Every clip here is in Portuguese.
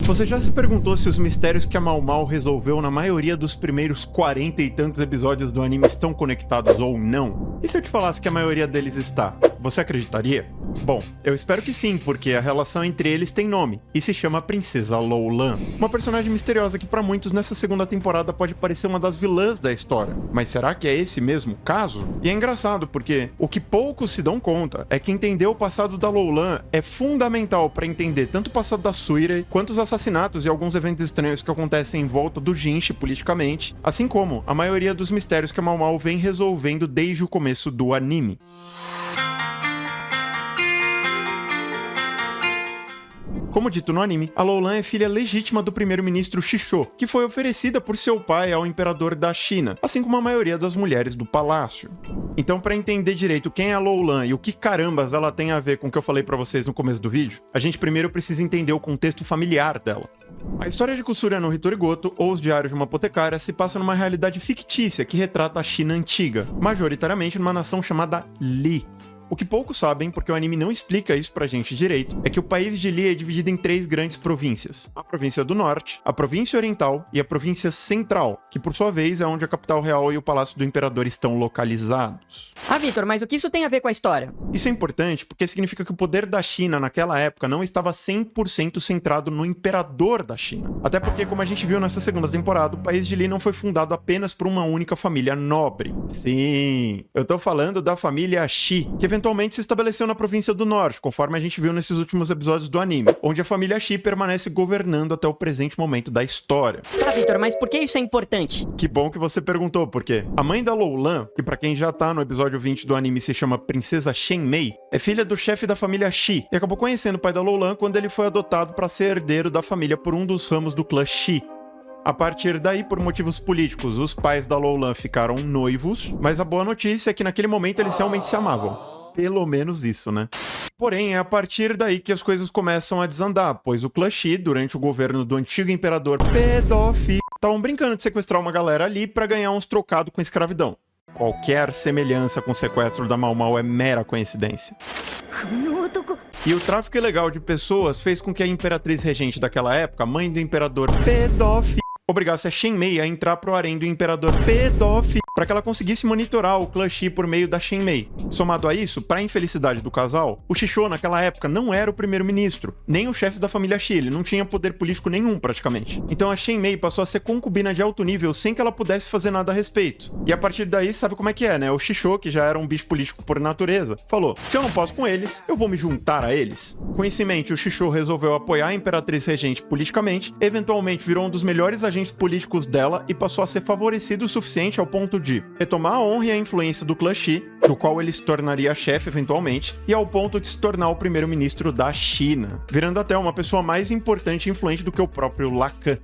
Você já se perguntou se os mistérios que a Mau Mau resolveu na maioria dos primeiros 40 e tantos episódios do anime estão conectados ou não? E se eu te falasse que a maioria deles está? Você acreditaria? Bom, eu espero que sim, porque a relação entre eles tem nome, e se chama Princesa Loulan. Uma personagem misteriosa que para muitos nessa segunda temporada pode parecer uma das vilãs da história. Mas será que é esse mesmo caso? E é engraçado porque o que poucos se dão conta é que entender o passado da Loulan é fundamental para entender tanto o passado da Suirei, quanto os assassinatos e alguns eventos estranhos que acontecem em volta do Jinchi politicamente, assim como a maioria dos mistérios que a Mau Mau vem resolvendo desde o começo do anime. Como dito no anime, a Loulan é filha legítima do primeiro-ministro Shisho, que foi oferecida por seu pai ao imperador da China, assim como a maioria das mulheres do palácio. Então, para entender direito quem é a Loulan e o que carambas ela tem a ver com o que eu falei para vocês no começo do vídeo, a gente primeiro precisa entender o contexto familiar dela. A história de Kusuria no Hitorigoto, ou Os Diários de uma Apotecária, se passa numa realidade fictícia que retrata a China antiga, majoritariamente numa nação chamada Li. O que poucos sabem, porque o anime não explica isso pra gente direito, é que o país de Li é dividido em 3 grandes províncias. A província do norte, a província oriental e a província central, que por sua vez é onde a capital real e o palácio do imperador estão localizados. Ah, Vitor, mas o que isso tem a ver com a história? Isso é importante porque significa que o poder da China naquela época não estava 100% centrado no imperador da China. Até porque, como a gente viu nessa segunda temporada, o país de Li não foi fundado apenas por uma única família nobre. Sim, eu tô falando da família Shi, que eventualmente se estabeleceu na província do norte, conforme a gente viu nesses últimos episódios do anime, onde a família Shi permanece governando até o presente momento da história. Ah, Vitor, mas por que isso é importante? Que bom que você perguntou, porque a mãe da Loulan, que pra quem já tá no episódio 20 do anime se chama Princesa Shenmei, é filha do chefe da família Shi, e acabou conhecendo o pai da Loulan quando ele foi adotado para ser herdeiro da família por um dos ramos do clã Shi. A partir daí, por motivos políticos, os pais da Loulan ficaram noivos, mas a boa notícia é que naquele momento eles realmente se amavam. Pelo menos isso, né? Porém, é a partir daí que as coisas começam a desandar, pois o clã Shi, durante o governo do antigo imperador pedófilo, estavam brincando de sequestrar uma galera ali pra ganhar uns trocados com escravidão. Qualquer semelhança com o sequestro da Mau Mau é mera coincidência. E o tráfico ilegal de pessoas fez com que a imperatriz regente daquela época, mãe do imperador pedófilo, obrigasse a Shenmei a entrar pro harém do imperador pedófilo para que ela conseguisse monitorar o clã Shi por meio da Shenmei. Somado a isso, para a infelicidade do casal, o Shisho naquela época não era o primeiro-ministro, nem o chefe da família Shi, ele não tinha poder político nenhum praticamente. Então a Shenmei passou a ser concubina de alto nível sem que ela pudesse fazer nada a respeito. E a partir daí, sabe como é que é, né? O Shisho, que já era um bicho político por natureza, falou: se eu não posso com eles, eu vou me juntar a eles. Com isso em mente, o Shisho resolveu apoiar a imperatriz regente politicamente, eventualmente virou um dos melhores agentes políticos dela e passou a ser favorecido o suficiente ao ponto de retomar a honra e a influência do clã Shi, do qual ele se tornaria chefe eventualmente, e ao ponto de se tornar o primeiro-ministro da China, virando até uma pessoa mais importante e influente do que o próprio Lacan.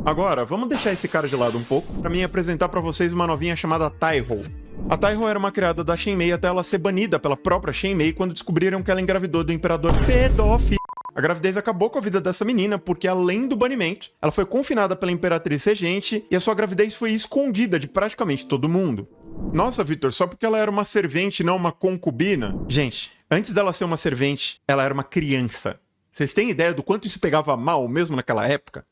Agora, vamos deixar esse cara de lado um pouco, pra mim apresentar pra vocês uma novinha chamada Taiho. A Taiho era uma criada da Shenmei até ela ser banida pela própria Shenmei quando descobriram que ela engravidou do imperador pedófilo. A gravidez acabou com a vida dessa menina porque, além do banimento, ela foi confinada pela imperatriz regente e a sua gravidez foi escondida de praticamente todo mundo. Nossa, Vitor, só porque ela era uma servente e não uma concubina? Gente, antes dela ser uma servente, ela era uma criança. Vocês têm ideia do quanto isso pegava mal mesmo naquela época?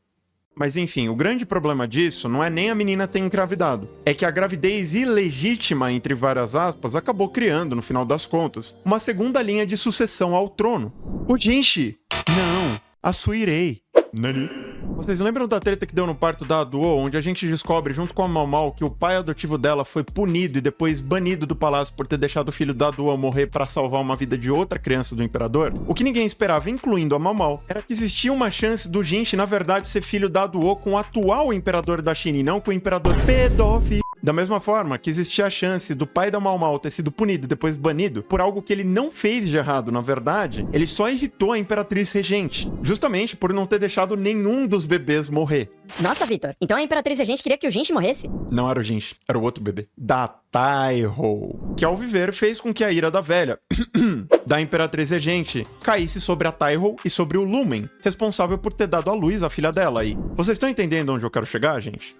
Mas enfim, o grande problema disso não é nem a menina ter engravidado, é que a gravidez ilegítima, entre várias aspas, acabou criando, no final das contas, uma segunda linha de sucessão ao trono. O Jinchi! Não, a Suirei. Nani? Vocês lembram da treta que deu no parto da Aduo, onde a gente descobre, junto com a Mau Mau, que o pai adotivo dela foi punido e depois banido do palácio por ter deixado o filho da Aduo morrer para salvar uma vida de outra criança do imperador? O que ninguém esperava, incluindo a Mau Mau, era que existia uma chance do Jinchi, na verdade, ser filho da Aduo com o atual imperador da China e não com o imperador pedófilo. Da mesma forma que existia a chance do pai da Mau Mau ter sido punido e depois banido por algo que ele não fez de errado, na verdade, ele só irritou a imperatriz regente, justamente por não ter deixado nenhum dos bebês morrer. Nossa, Vitor, então a imperatriz regente queria que o Jinchi morresse? Não era o Jinchi, era o outro bebê. Da Taiho, que ao viver fez com que a ira da velha, da imperatriz regente, caísse sobre a Taiho e sobre o Lumen, responsável por ter dado à luz a filha dela. E vocês estão entendendo onde eu quero chegar, gente?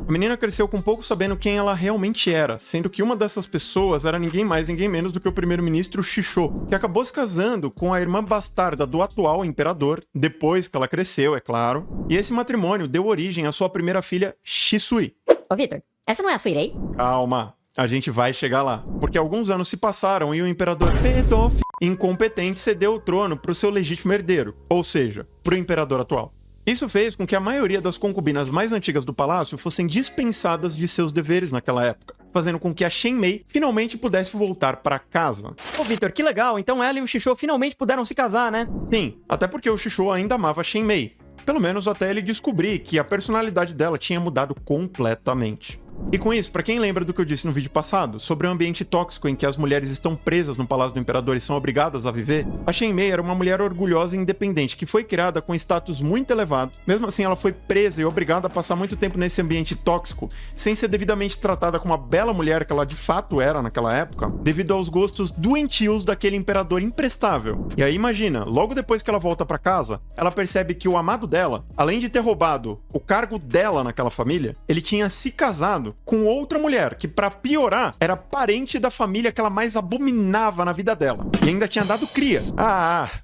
A menina cresceu com pouco sabendo quem ela realmente era, sendo que uma dessas pessoas era ninguém mais, ninguém menos do que o primeiro-ministro Shisho, que acabou se casando com a irmã bastarda do atual imperador, depois que ela cresceu, é claro, e esse matrimônio deu origem à sua primeira filha, Shisui. Ô, Vitor, essa não é a Suirei? Calma, a gente vai chegar lá, porque alguns anos se passaram e o imperador pedófilo incompetente cedeu o trono para o seu legítimo herdeiro, ou seja, para o imperador atual. Isso fez com que a maioria das concubinas mais antigas do palácio fossem dispensadas de seus deveres naquela época, fazendo com que a Shen Mei finalmente pudesse voltar para casa. Ô, Vitor, que legal. Então ela e o Shisho finalmente puderam se casar, né? Sim, até porque o Shisho ainda amava a Shen Mei, pelo menos até ele descobrir que a personalidade dela tinha mudado completamente. E com isso, pra quem lembra do que eu disse no vídeo passado, sobre o ambiente tóxico em que as mulheres estão presas no Palácio do Imperador e são obrigadas a viver, a Shen Mei era uma mulher orgulhosa e independente que foi criada com status muito elevado. Mesmo assim, ela foi presa e obrigada a passar muito tempo nesse ambiente tóxico, sem ser devidamente tratada como a bela mulher que ela de fato era naquela época, devido aos gostos doentios daquele imperador imprestável. E aí imagina, logo depois que ela volta pra casa, ela percebe que o amado dela, além de ter roubado o cargo dela naquela família, ele tinha se casado com outra mulher, que pra piorar, era parente da família que ela mais abominava na vida dela. E ainda tinha dado cria.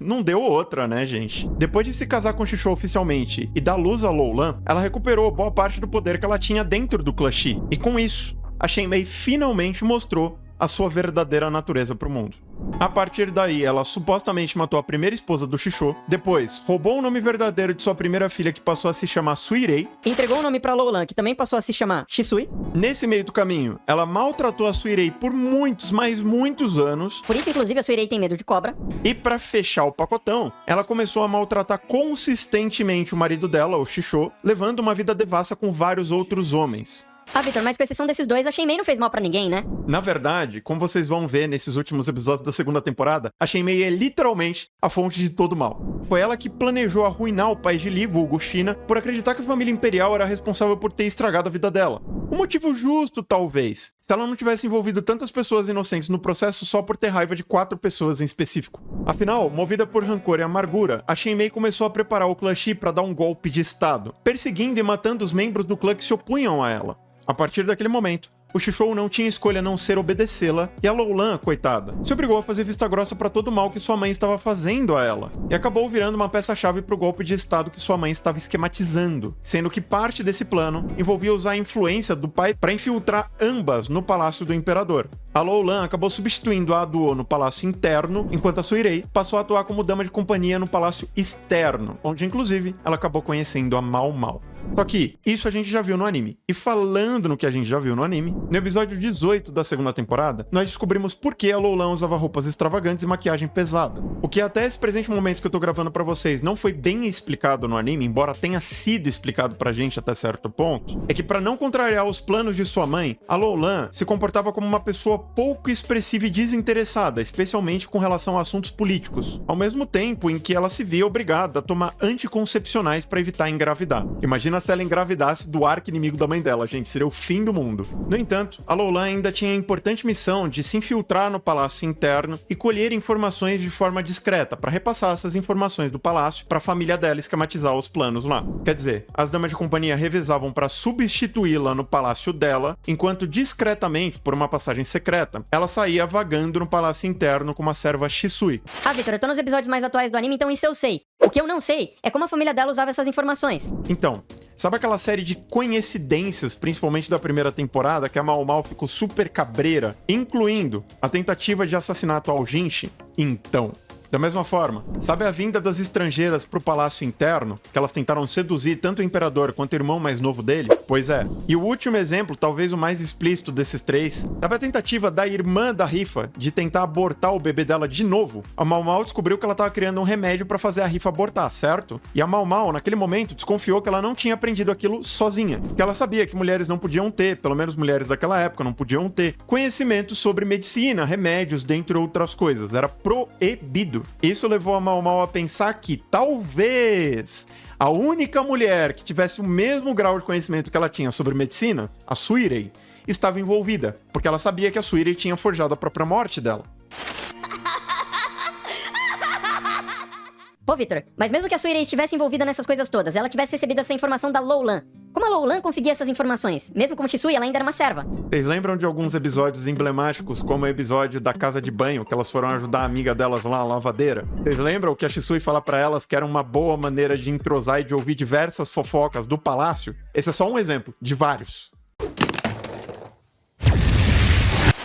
Não deu outra, né, gente? Depois de se casar com Shisho oficialmente e dar luz a Loulan, ela recuperou boa parte do poder que ela tinha dentro do clã Shi. E com isso, a Shen Mei finalmente mostrou a sua verdadeira natureza pro mundo. A partir daí, ela supostamente matou a primeira esposa do Shisho, depois roubou o nome verdadeiro de sua primeira filha, que passou a se chamar Suirei, entregou o nome pra Loulan, que também passou a se chamar Shisui. Nesse meio do caminho, ela maltratou a Suirei por muitos, mas muitos anos. Por isso, inclusive, a Suirei tem medo de cobra. E pra fechar o pacotão, ela começou a maltratar consistentemente o marido dela, o Shisho, levando uma vida devassa com vários outros homens. Ah, Vitor, mas com exceção desses dois, a Shen Mei não fez mal pra ninguém, né? Na verdade, como vocês vão ver nesses últimos episódios da segunda temporada, a Shen Mei é literalmente a fonte de todo mal. Foi ela que planejou arruinar o país de Li, vulgo China, por acreditar que a família imperial era responsável por ter estragado a vida dela. Um motivo justo, talvez, se ela não tivesse envolvido tantas pessoas inocentes no processo só por ter raiva de 4 pessoas em específico. Afinal, movida por rancor e amargura, a Shen Mei começou a preparar o clã Shi para dar um golpe de estado, perseguindo e matando os membros do clã que se opunham a ela. A partir daquele momento, o Shisho não tinha escolha a não ser obedecê-la, e a Loulan, coitada, se obrigou a fazer vista grossa para todo o mal que sua mãe estava fazendo a ela, e acabou virando uma peça-chave para o golpe de estado que sua mãe estava esquematizando, sendo que parte desse plano envolvia usar a influência do pai para infiltrar ambas no palácio do imperador. A Loulan acabou substituindo a Duo no palácio interno, enquanto a Suirei passou a atuar como dama de companhia no palácio externo, onde inclusive ela acabou conhecendo a Mao Mao. Só que isso a gente já viu no anime. E falando no que a gente já viu no anime, no episódio 18 da segunda temporada, nós descobrimos por que a Loulan usava roupas extravagantes e maquiagem pesada. O que até esse presente momento que eu tô gravando pra vocês não foi bem explicado no anime, embora tenha sido explicado pra gente até certo ponto, é que pra não contrariar os planos de sua mãe, a Loulan se comportava como uma pessoa pouco expressiva e desinteressada, especialmente com relação a assuntos políticos, ao mesmo tempo em que ela se via obrigada a tomar anticoncepcionais pra evitar engravidar. Imagina se ela engravidasse do arqui-inimigo da mãe dela, gente, seria o fim do mundo. No entanto, a Loulan ainda tinha a importante missão de se infiltrar no palácio interno e colher informações de forma discreta para repassar essas informações do palácio para a família dela esquematizar os planos lá. Quer dizer, as damas de companhia revezavam para substituí-la no palácio dela, enquanto discretamente, por uma passagem secreta, ela saía vagando no palácio interno com uma serva Shisui. Ah, Vitor, eu tô nos episódios mais atuais do anime, então isso eu sei. O que eu não sei é como a família dela usava essas informações. Então, sabe aquela série de coincidências, principalmente da primeira temporada, que a Mao Mao ficou super cabreira, incluindo a tentativa de assassinato ao Jinshi? Então, da mesma forma, sabe a vinda das estrangeiras pro palácio interno, que elas tentaram seduzir tanto o imperador quanto o irmão mais novo dele? Pois é. E o último exemplo, talvez o mais explícito desses três, sabe a tentativa da irmã da Rifa de tentar abortar o bebê dela de novo? A Mao Mao descobriu que ela tava criando um remédio pra fazer a Rifa abortar, certo? E a Mao Mao, naquele momento, desconfiou que ela não tinha aprendido aquilo sozinha, que ela sabia que mulheres não podiam ter, pelo menos mulheres daquela época não podiam ter, conhecimento sobre medicina, remédios, dentre outras coisas. Era proibido. Isso levou a Mao Mao a pensar que, talvez, a única mulher que tivesse o mesmo grau de conhecimento que ela tinha sobre medicina, a Suirei, estava envolvida, porque ela sabia que a Suirei tinha forjado a própria morte dela. Pô, Victor, mas mesmo que a Suirei estivesse envolvida nessas coisas todas, ela tivesse recebido essa informação da Loulan, como a Loulan conseguia essas informações? Mesmo como Shisui, ela ainda era uma serva. Vocês lembram de alguns episódios emblemáticos, como o episódio da casa de banho, que elas foram ajudar a amiga delas lá, a lavadeira? Vocês lembram que a Shisui fala pra elas que era uma boa maneira de entrosar e de ouvir diversas fofocas do palácio? Esse é só um exemplo, de vários.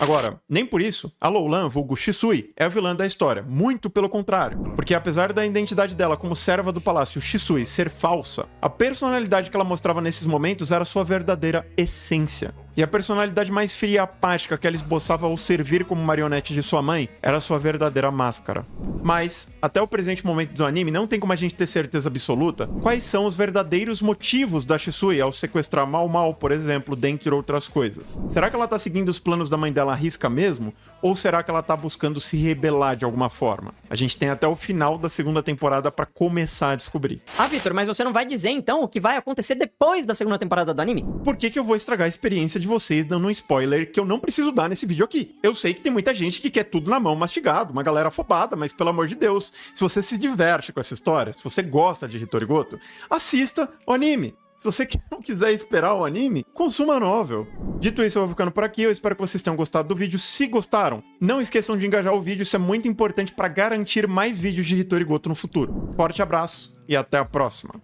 Agora, nem por isso, a Loulan, vulgo Shisui, é a vilã da história. Muito pelo contrário. Porque apesar da identidade dela como serva do palácio Shisui ser falsa, a personalidade que ela mostrava nesses momentos era sua verdadeira essência. E a personalidade mais fria e apática que ela esboçava ao servir como marionete de sua mãe era sua verdadeira máscara. Mas, até o presente momento do anime, não tem como a gente ter certeza absoluta quais são os verdadeiros motivos da Shisui ao sequestrar Mau Mau, por exemplo, dentre outras coisas. Será que ela tá seguindo os planos da mãe dela à risca mesmo? Ou será que ela tá buscando se rebelar de alguma forma? A gente tem até o final da segunda temporada pra começar a descobrir. Ah, Victor, mas você não vai dizer então o que vai acontecer depois da segunda temporada do anime? Por que eu vou estragar a experiência de vocês dando um spoiler que eu não preciso dar nesse vídeo aqui? Eu sei que tem muita gente que quer tudo na mão mastigado, uma galera afobada, mas pelo amor de Deus, se você se diverte com essa história, se você gosta de Hitori Goto, assista o anime. Se você não quiser esperar o anime, consuma a novel. Dito isso, eu vou ficando por aqui. Eu espero que vocês tenham gostado do vídeo. Se gostaram, não esqueçam de engajar o vídeo. Isso é muito importante para garantir mais vídeos de Hitori Goto no futuro. Forte abraço e até a próxima.